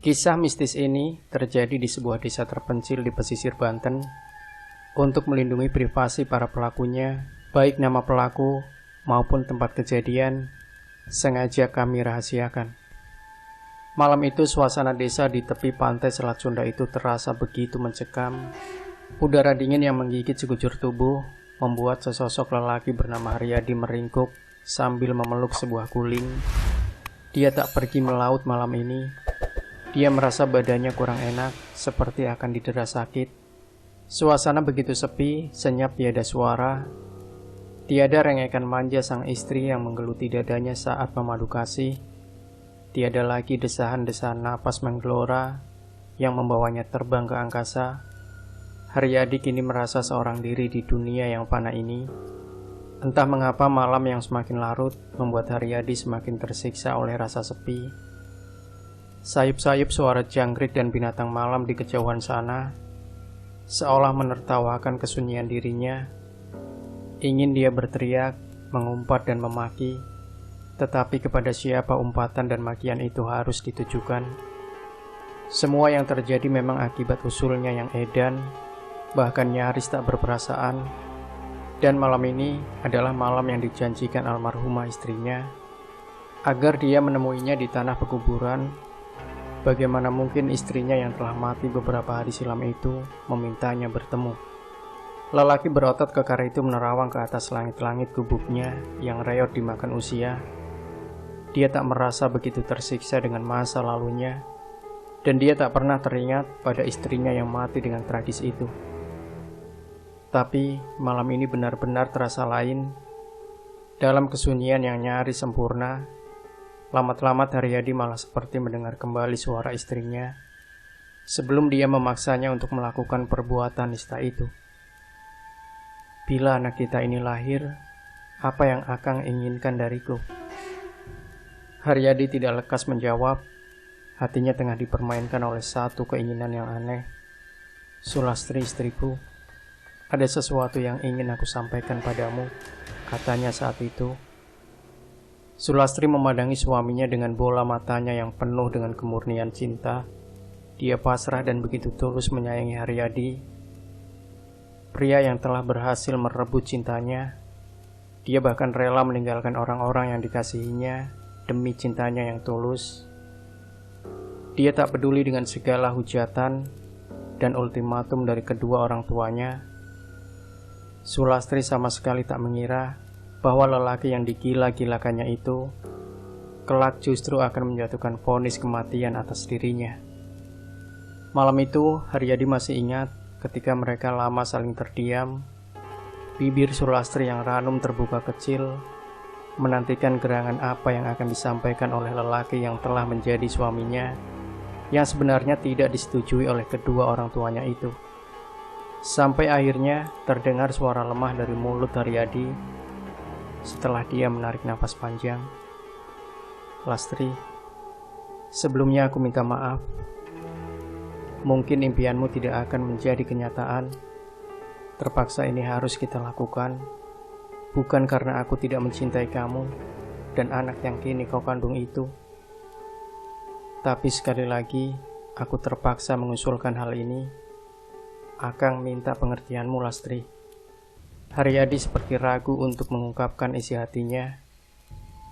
Kisah mistis ini terjadi di sebuah desa terpencil di pesisir Banten. Untuk melindungi privasi para pelakunya, baik nama pelaku maupun tempat kejadian, sengaja kami rahasiakan. Malam itu suasana desa di tepi pantai Selat Sunda itu terasa begitu mencekam. Udara dingin yang menggigit sekujur tubuh membuat sesosok lelaki bernama Haryadi meringkuk sambil memeluk sebuah guling. Dia tak pergi melaut malam ini. Dia merasa badannya kurang enak, seperti akan didera sakit. Suasana begitu sepi, senyap tiada suara. Tiada rengekan manja sang istri yang menggeluti dadanya saat memadu kasih. Tiada lagi desahan-desahan napas menggelora yang membawanya terbang ke angkasa. Haryadi kini merasa seorang diri di dunia yang fana ini. Entah mengapa malam yang semakin larut membuat Haryadi semakin tersiksa oleh rasa sepi. Sayup-sayup suara jangkrik dan binatang malam di kejauhan sana seolah menertawakan kesunyian dirinya. Ingin dia berteriak, mengumpat dan memaki, tetapi kepada siapa umpatan dan makian itu harus ditujukan? Semua yang terjadi memang akibat usulnya yang edan, bahkan nyaris tak berperasaan. Dan malam ini adalah malam yang dijanjikan almarhumah istrinya, agar dia menemuinya di tanah pekuburan. Bagaimana mungkin istrinya yang telah mati beberapa hari silam itu memintanya bertemu? Lelaki berotot kekar itu menerawang ke atas langit-langit gubuknya yang reot dimakan usia. Dia tak merasa begitu tersiksa dengan masa lalunya, dan dia tak pernah teringat pada istrinya yang mati dengan tragis itu. Tapi malam ini benar-benar terasa lain. Dalam kesunyian yang nyaris sempurna, lambat-lambat Haryadi malah seperti mendengar kembali suara istrinya sebelum dia memaksanya untuk melakukan perbuatan nista itu. Bila anak kita ini lahir, apa yang Akang inginkan dariku? Haryadi tidak lekas menjawab. Hatinya tengah dipermainkan oleh satu keinginan yang aneh. Sulastri istriku, ada sesuatu yang ingin aku sampaikan padamu, katanya saat itu. Sulastri memandangi suaminya dengan bola matanya yang penuh dengan kemurnian cinta. Dia pasrah dan begitu tulus menyayangi Haryadi. Pria yang telah berhasil merebut cintanya. Dia bahkan rela meninggalkan orang-orang yang dikasihinya demi cintanya yang tulus. Dia tak peduli dengan segala hujatan dan ultimatum dari kedua orang tuanya. Sulastri sama sekali tak mengira bahwa lelaki yang digila-gilakannya itu kelak justru akan menjatuhkan vonis kematian atas dirinya. Malam itu Haryadi masih ingat ketika mereka lama saling terdiam. Bibir Sulastri yang ranum terbuka kecil, menantikan gerangan apa yang akan disampaikan oleh lelaki yang telah menjadi suaminya, yang sebenarnya tidak disetujui oleh kedua orang tuanya itu. Sampai akhirnya terdengar suara lemah dari mulut Haryadi. Setelah dia menarik nafas panjang, Lastri, sebelumnya aku minta maaf. Mungkin impianmu tidak akan menjadi kenyataan. Terpaksa ini harus kita lakukan, bukan karena aku tidak mencintai kamu dan anak yang kini kau kandung itu. Tapi sekali lagi, aku terpaksa mengusulkan hal ini. Akang minta pengertianmu, Lastri. Haryadi seperti ragu untuk mengungkapkan isi hatinya.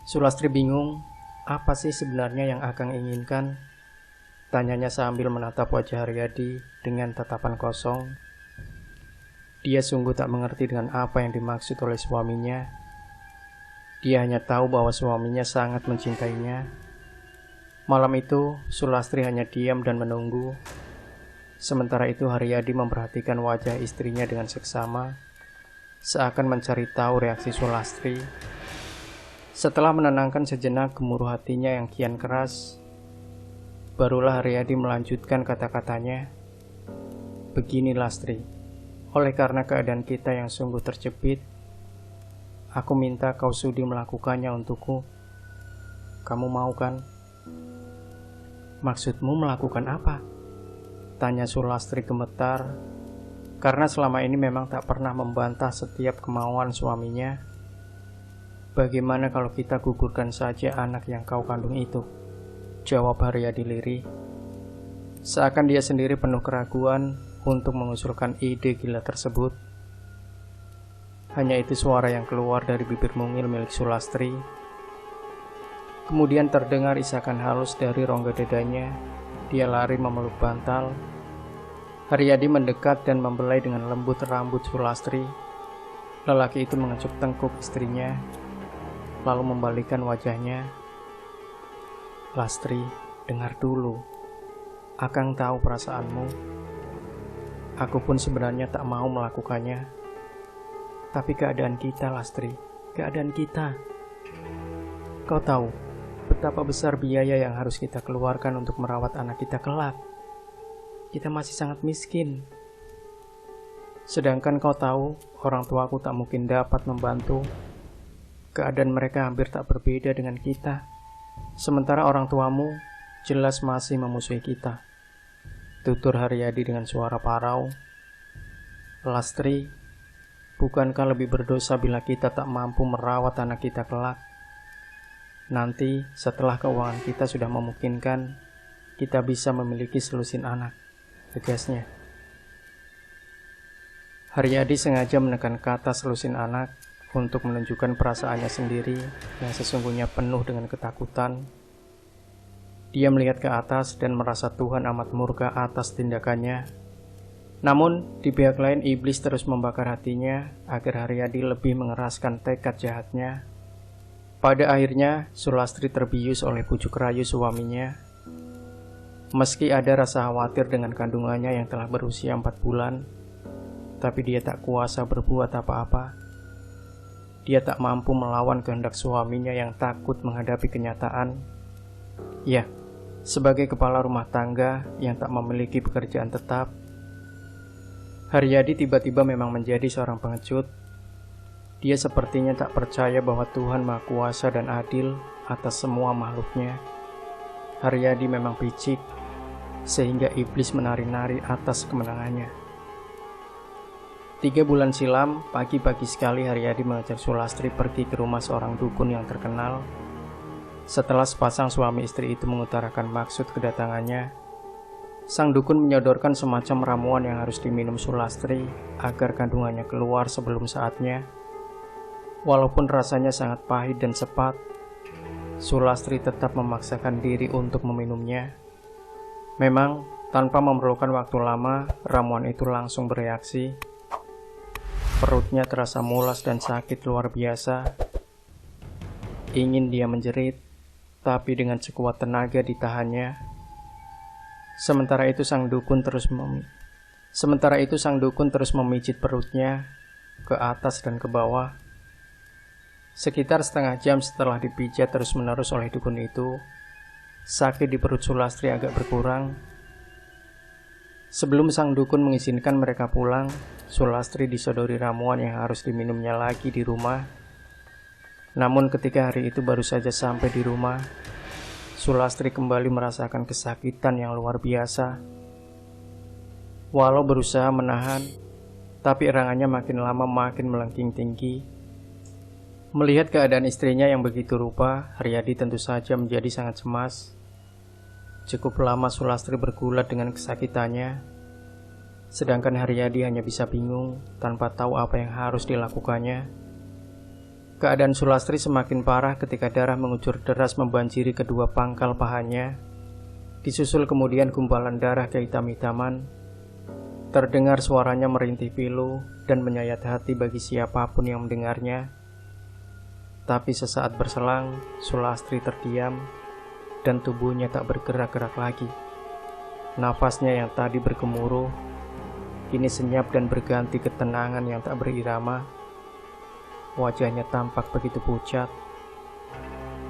Sulastri bingung, apa sih sebenarnya yang Akang inginkan? Tanyanya sambil menatap wajah Haryadi dengan tatapan kosong. Dia sungguh tak mengerti dengan apa yang dimaksud oleh suaminya. Dia hanya tahu bahwa suaminya sangat mencintainya. Malam itu, Sulastri hanya diam dan menunggu. Sementara itu Haryadi memperhatikan wajah istrinya dengan seksama, seakan mencari tahu reaksi Sulastri. Setelah menenangkan sejenak gemuruh hatinya yang kian keras, barulah Haryadi melanjutkan kata-katanya. Begini Lastri, oleh karena keadaan kita yang sungguh terjepit, aku minta kau sudi melakukannya untukku. Kamu mau kan? Maksudmu melakukan apa? Tanya Sulastri gemetar, karena selama ini memang tak pernah membantah setiap kemauan suaminya. Bagaimana kalau kita gugurkan saja anak yang kau kandung itu? Jawab Haryadi lirih. Seakan dia sendiri penuh keraguan untuk mengusulkan ide gila tersebut. Hanya itu suara yang keluar dari bibir mungil milik Sulastri. Kemudian terdengar isakan halus dari rongga dadanya. Dia lari memeluk bantal. Haryadi mendekat dan membelai dengan lembut rambut Sulastri. Lelaki itu mengecup tengkuk istrinya, lalu membalikkan wajahnya. "Lastri, dengar dulu. Akang tahu perasaanmu. Aku pun sebenarnya tak mau melakukannya. Tapi keadaan kita, Lastri, keadaan kita. Kau tahu betapa besar biaya yang harus kita keluarkan untuk merawat anak kita kelak. Kita masih sangat miskin. Sedangkan kau tahu, orang tuaku tak mungkin dapat membantu. Keadaan mereka hampir tak berbeda dengan kita. Sementara orang tuamu jelas masih memusuhi kita," tutur Haryadi dengan suara parau. "Lastri, bukankah lebih berdosa bila kita tak mampu merawat anak kita kelak? Nanti setelah keuangan kita sudah memungkinkan, kita bisa memiliki selusin anak," tegasnya. Haryadi sengaja menekan kata selusin anak untuk menunjukkan perasaannya sendiri yang sesungguhnya penuh dengan ketakutan. Dia melihat ke atas dan merasa Tuhan amat murka atas tindakannya. Namun, di pihak lain iblis terus membakar hatinya agar Haryadi lebih mengeraskan tekad jahatnya. Pada akhirnya, Sulastri terbius oleh pucuk rayu suaminya. Meski ada rasa khawatir dengan kandungannya yang telah berusia 4 bulan, tapi dia tak kuasa berbuat apa-apa. Dia tak mampu melawan kehendak suaminya yang takut menghadapi kenyataan. Ya, sebagai kepala rumah tangga yang tak memiliki pekerjaan tetap, Haryadi tiba-tiba memang menjadi seorang pengecut. Dia sepertinya tak percaya bahwa Tuhan Maha Kuasa dan adil atas semua makhluknya. Haryadi memang picik, sehingga iblis menari-nari atas kemenangannya. 3 bulan silam, pagi-pagi sekali Haryadi mengajak Sulastri pergi ke rumah seorang dukun yang terkenal. Setelah sepasang suami istri itu mengutarakan maksud kedatangannya, sang dukun menyodorkan semacam ramuan yang harus diminum Sulastri agar kandungannya keluar sebelum saatnya. Walaupun rasanya sangat pahit dan sepat, Sulastri tetap memaksakan diri untuk meminumnya. Memang, tanpa memerlukan waktu lama, ramuan itu langsung bereaksi. Perutnya terasa mulas dan sakit luar biasa. Ingin dia menjerit, tapi dengan sekuat tenaga ditahannya. Sementara itu sang dukun terus memijit perutnya ke atas dan ke bawah. Sekitar setengah jam setelah dipijat terus-menerus oleh dukun itu, sakit di perut Sulastri agak berkurang. Sebelum sang dukun mengizinkan mereka pulang, Sulastri disodori ramuan yang harus diminumnya lagi di rumah. Namun ketika hari itu baru saja sampai di rumah, Sulastri kembali merasakan kesakitan yang luar biasa. Walau berusaha menahan, tapi erangannya makin lama makin melengking tinggi. Melihat keadaan istrinya yang begitu rupa, Haryadi tentu saja menjadi sangat cemas. Cukup lama Sulastri bergulat dengan kesakitannya, sedangkan Haryadi hanya bisa bingung tanpa tahu apa yang harus dilakukannya. Keadaan Sulastri semakin parah ketika darah mengucur deras membanjiri kedua pangkal pahanya. Disusul kemudian gumpalan darah kehitam-hitaman. Terdengar suaranya merintih pilu dan menyayat hati bagi siapapun yang mendengarnya. Tapi sesaat berselang, Sulastri terdiam dan tubuhnya tak bergerak-gerak lagi. Nafasnya yang tadi bergemuruh, kini senyap dan berganti ketenangan yang tak berirama. Wajahnya tampak begitu pucat.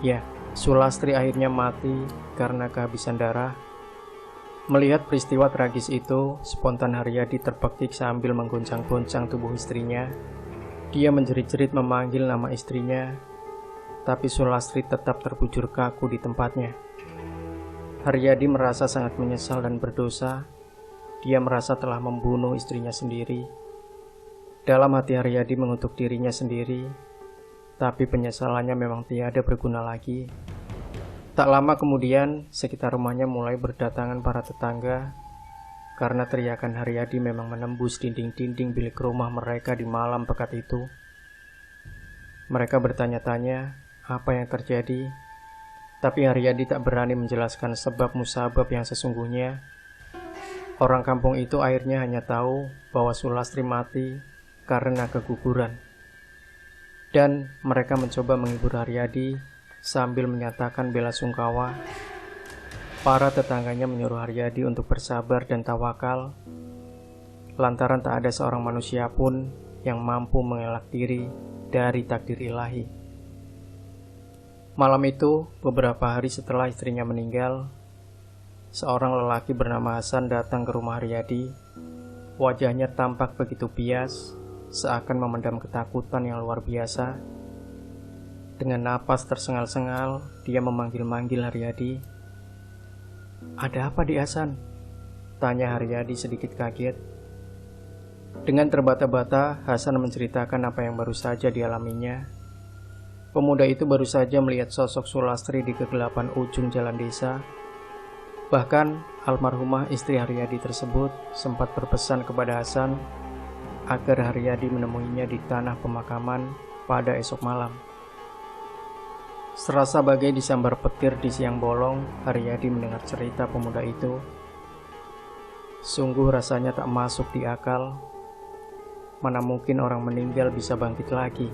Ya, Sulastri akhirnya mati karena kehabisan darah. Melihat peristiwa tragis itu, spontan Haryadi terpekik sambil menggoncang-goncang tubuh istrinya. Dia menjerit-jerit memanggil nama istrinya, tapi Sulastri tetap terbujur kaku di tempatnya. Haryadi merasa sangat menyesal dan berdosa. Dia merasa telah membunuh istrinya sendiri. Dalam hati Haryadi mengutuk dirinya sendiri, tapi penyesalannya memang tiada berguna lagi. Tak lama kemudian, sekitar rumahnya mulai berdatangan para tetangga karena teriakan Haryadi memang menembus dinding-dinding bilik rumah mereka di malam pekat itu. Mereka bertanya-tanya apa yang terjadi, tapi Haryadi tak berani menjelaskan sebab musabab yang sesungguhnya. Orang kampung itu akhirnya hanya tahu bahwa Sulastri mati karena keguguran. Dan mereka mencoba menghibur Haryadi sambil menyatakan bela sungkawa. Para tetangganya menyuruh Haryadi untuk bersabar dan tawakal, lantaran tak ada seorang manusia pun yang mampu mengelak diri dari takdir ilahi. Malam itu, beberapa hari setelah istrinya meninggal, seorang lelaki bernama Hasan datang ke rumah Haryadi. Wajahnya tampak begitu bias, seakan memendam ketakutan yang luar biasa. Dengan napas tersengal-sengal, dia memanggil-manggil Haryadi. "Ada apa di Hasan?" tanya Haryadi sedikit kaget. Dengan terbata-bata, Hasan menceritakan apa yang baru saja dialaminya. Pemuda itu baru saja melihat sosok Sulastri di kegelapan ujung jalan desa. Bahkan, almarhumah istri Haryadi tersebut sempat berpesan kepada Hasan agar Haryadi menemuinya di tanah pemakaman pada esok malam. Serasa bagai disambar petir di siang bolong, Haryadi mendengar cerita pemuda itu. Sungguh rasanya tak masuk di akal. Mana mungkin orang meninggal bisa bangkit lagi,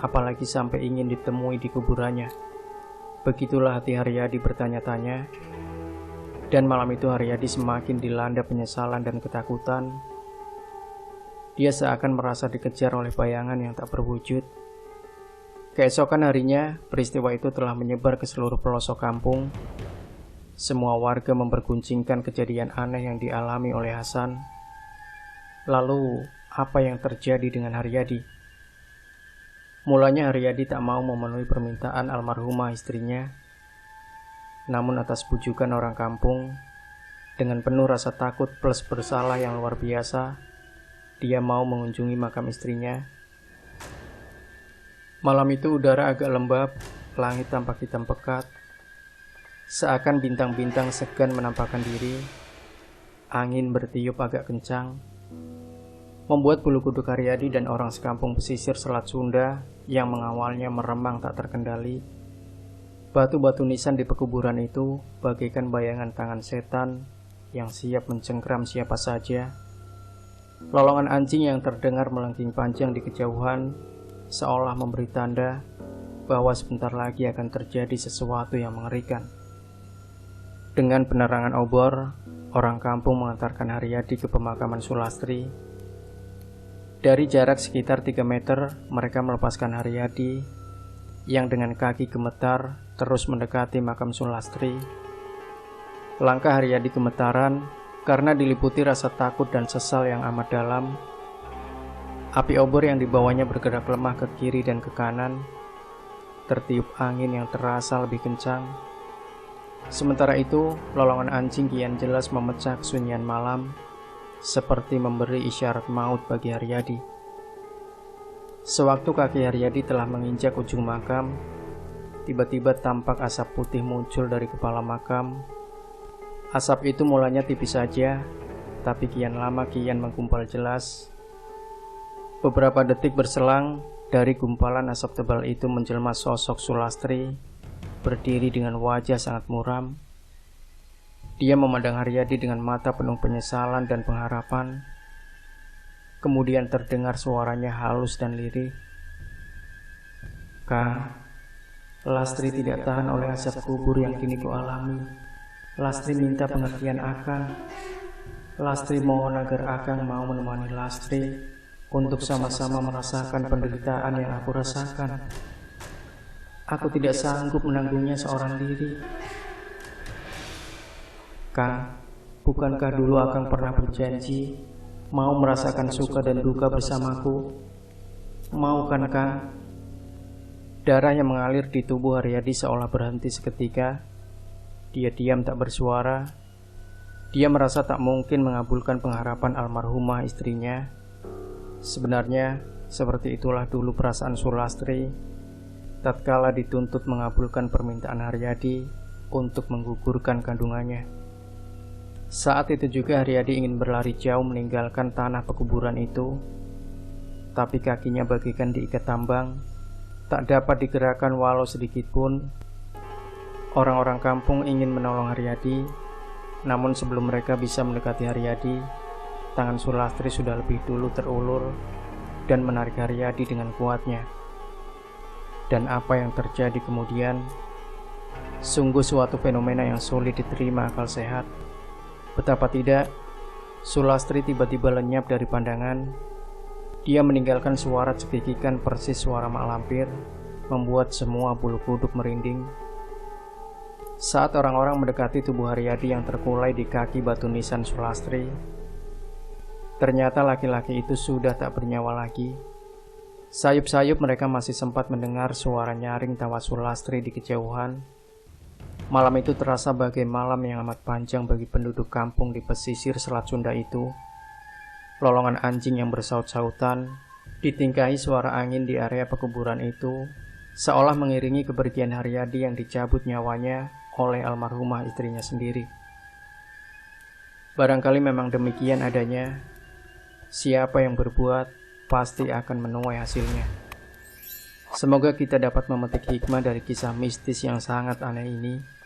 apalagi sampai ingin ditemui di kuburannya. Begitulah hati Haryadi bertanya-tanya. Dan malam itu Haryadi semakin dilanda penyesalan dan ketakutan. Dia seakan merasa dikejar oleh bayangan yang tak berwujud. Keesokan harinya, peristiwa itu telah menyebar ke seluruh pelosok kampung. Semua warga memperguncingkan kejadian aneh yang dialami oleh Hasan. Lalu, apa yang terjadi dengan Haryadi? Mulanya Haryadi tak mau memenuhi permintaan almarhumah istrinya. Namun atas bujukan orang kampung, dengan penuh rasa takut plus bersalah yang luar biasa, dia mau mengunjungi makam istrinya. Malam itu udara agak lembab, langit tampak hitam pekat. Seakan bintang-bintang segan menampakkan diri. Angin bertiup agak kencang, membuat bulu kuduk Haryadi dan orang sekampung pesisir Selat Sunda yang mengawalnya meremang tak terkendali. Batu-batu nisan di pekuburan itu bagaikan bayangan tangan setan yang siap mencengkram siapa saja. Lolongan anjing yang terdengar melengking panjang di kejauhan seolah memberi tanda bahwa sebentar lagi akan terjadi sesuatu yang mengerikan. Dengan penerangan obor, orang kampung mengantarkan Haryadi ke pemakaman Sulastri. Dari jarak sekitar 3 meter, mereka melepaskan Haryadi yang dengan kaki gemetar terus mendekati makam Sulastri. Langkah Haryadi gemetaran karena diliputi rasa takut dan sesal yang amat dalam. Api obor yang dibawanya bergerak lemah ke kiri dan ke kanan. Tertiup angin yang terasa lebih kencang. Sementara itu, lolongan anjing kian jelas memecah kesunyian malam, seperti memberi isyarat maut bagi Haryadi. Sewaktu kaki Haryadi telah menginjak ujung makam, tiba-tiba tampak asap putih muncul dari kepala makam. Asap itu mulanya tipis saja, tapi kian lama kian menggumpal jelas. Beberapa detik berselang, dari gumpalan asap tebal itu menjelma sosok Sulastri, berdiri dengan wajah sangat muram. Dia memandang Haryadi dengan mata penuh penyesalan dan pengharapan. Kemudian terdengar suaranya halus dan lirih. "Kang, Lastri tidak tahan oleh asap kubur yang kini kualami. Lastri minta pengertian Akang. Lastri mohon agar Akang mau menemani Lastri untuk sama-sama merasakan penderitaan yang aku rasakan. Aku tidak sanggup menanggungnya seorang diri. Kang, bukankah dulu Akang pernah berjanji mau merasakan suka dan duka bersamaku? Mau kan, Kang?" Darah yang mengalir di tubuh Haryadi seolah berhenti seketika. Dia diam tak bersuara. Dia merasa tak mungkin mengabulkan pengharapan almarhumah istrinya. Sebenarnya, seperti itulah dulu perasaan Sulastri. tatkala dituntut mengabulkan permintaan Haryadi untuk menggugurkan kandungannya. Saat itu juga Haryadi ingin berlari jauh meninggalkan tanah pekuburan itu, tapi kakinya bagaikan diikat tambang, tak dapat digerakkan walau sedikit pun. Orang-orang kampung ingin menolong Haryadi, namun sebelum mereka bisa mendekati Haryadi, tangan Sulastri sudah lebih dulu terulur dan menarik Haryadi dengan kuatnya. Dan apa yang terjadi kemudian, sungguh suatu fenomena yang sulit diterima akal sehat. Betapa tidak, Sulastri tiba-tiba lenyap dari pandangan. Dia meninggalkan suara cekikikan persis suara mak lampir, membuat semua bulu kuduk merinding. Saat orang-orang mendekati tubuh Haryadi yang terkulai di kaki batu nisan Sulastri, ternyata laki-laki itu sudah tak bernyawa lagi. Sayup-sayup mereka masih sempat mendengar suara nyaring tawa Sulastri di kejauhan. Malam itu terasa bagai malam yang amat panjang bagi penduduk kampung di pesisir Selat Sunda itu. Lolongan anjing yang bersaut-sautan, ditingkahi suara angin di area pekuburan itu, seolah mengiringi kepergian Haryadi yang dicabut nyawanya oleh almarhumah istrinya sendiri. Barangkali memang demikian adanya. Siapa yang berbuat, pasti akan menuai hasilnya. Semoga kita dapat memetik hikmah dari kisah mistis yang sangat aneh ini.